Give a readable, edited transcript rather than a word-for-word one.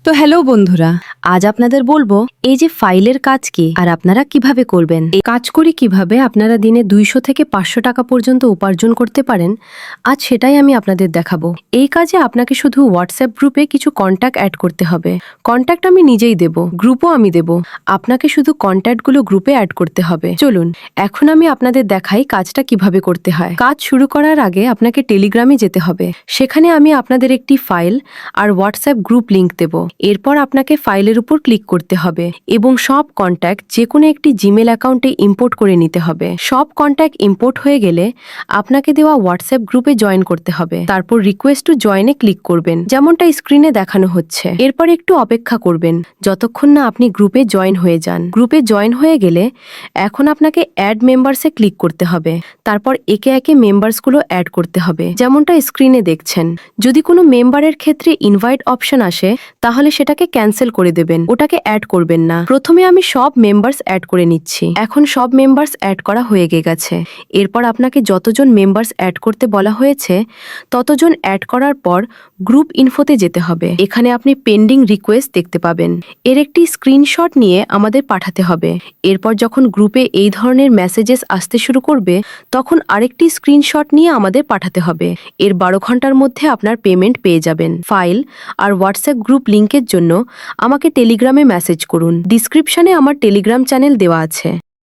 তো হ্যালো বন্ধুরা, আজ আপনাদের বলবো এই যে ফাইলের কাজ কি আর আপনারা কিভাবে করবেন। এই কাজ করে কিভাবে আপনারা দিনে 200 থেকে 500 টাকা পর্যন্ত উপার্জন করতে পারেন, আজ সেটাই আমি আপনাদের দেখাবো। এই কাজে আপনাকে শুধু হোয়াটসঅ্যাপ গ্রুপে কিছু কন্ট্যাক্ট অ্যাড করতে হবে। কন্ট্যাক্ট আমি নিজেই দেব, গ্রুপও আমি দেব। আপনাকে শুধু কন্ট্যাক্টগুলো গ্রুপে অ্যাড করতে হবে। চলুন এখন আমি আপনাদের দেখাই কাজটা কিভাবে করতে হয়। কাজ শুরু করার আগে আপনাকে টেলিগ্রামে যেতে হবে। সেখানে আমি আপনাদের একটি ফাইল আর হোয়াটসঅ্যাপ গ্রুপ লিংক দেব। এরপর আপনাকে ফাইলের উপর ক্লিক করতে হবে এবং সব কন্ট্যাক্ট যে কোনো একটি জিমেল অ্যাকাউন্টে ইম্পোর্ট করে নিতে হবে। সব কন্ট্যাক্ট ইম্পোর্ট হয়ে গেলে আপনাকে দেওয়া হোয়াটসঅ্যাপ গ্রুপে জয়েন করতে হবে। তারপর রিকোয়েস্ট টু জয়েনে ক্লিক করবেন, যেমনটা স্ক্রিনে দেখানো হচ্ছে। এরপর একটু অপেক্ষা করবেন যতক্ষণ না আপনি গ্রুপে জয়েন হয়ে যান। গ্রুপে জয়েন হয়ে গেলে এখন আপনাকে অ্যাড মেম্বার্সে ক্লিক করতে হবে। তারপর একে একে মেম্বার্সগুলো অ্যাড করতে হবে, যেমনটা স্ক্রিনে দেখছেন। যদি কোনো মেম্বারের ক্ষেত্রে ইনভাইট অপশন আসে তাহলে সেটাকে ক্যান্সেল করে দেবেন, ওটাকে অ্যাড করবেন না। প্রথমে আমি সব মেম্বার্স অ্যাড করে নিচ্ছি। এখন সব মেম্বার্স অ্যাড করা হয়ে গেছে। এরপর আপনাকে যতজন মেম্বার্স অ্যাড করতে বলা হয়েছে ততজন অ্যাড করার পর গ্রুপ ইনফোতে যেতে হবে। এখানে আপনি পেন্ডিং রিকোয়েস্ট দেখতে পাবেন। এর একটি স্ক্রিনশট নিয়ে আমাদের পাঠাতে হবে। এরপর যখন গ্রুপে এই ধরনের মেসেজেস আসতে শুরু করবে তখন আরেকটি স্ক্রিনশট নিয়ে আমাদের পাঠাতে হবে। এর 12 ঘন্টার মধ্যে আপনার পেমেন্ট পেয়ে যাবেন। ফাইল আর হোয়াটসঅ্যাপ গ্রুপ লিংকের জন্য আমাকে টেলিগ্রামে মেসেজ করুন। ডিসক্রিপশনে আমার টেলিগ্রাম চ্যানেল দেওয়া আছে।